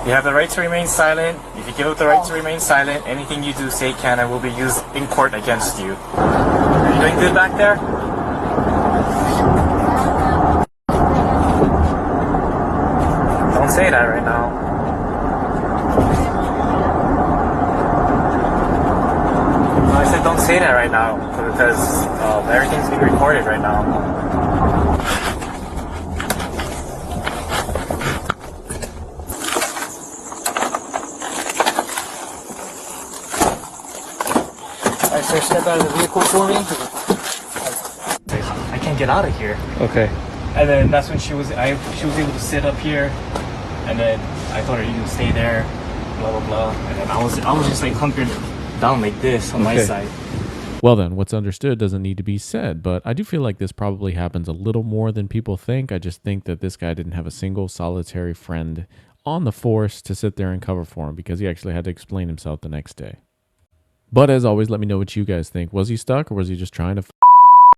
You have the right to remain silent. If you give up the right to remain silent, anything you do, say, can, and will be used in court against you. Are you doing good back there? Don't say that right now. No, I said don't say that right now because everything's being recorded right now. Alright, sir, step out of the vehicle for me. I can't get out of here. Okay. And then that's when she was able to sit up here, and then I told her you can stay there, blah blah blah. And then I was just like hunkered down like this on my side. Well then, what's understood doesn't need to be said, but I do feel like this probably happens a little more than people think. I just think that this guy didn't have a single solitary friend on the force to sit there and cover for him because he actually had to explain himself the next day. But as always, let me know what you guys think. Was he stuck or was he just trying to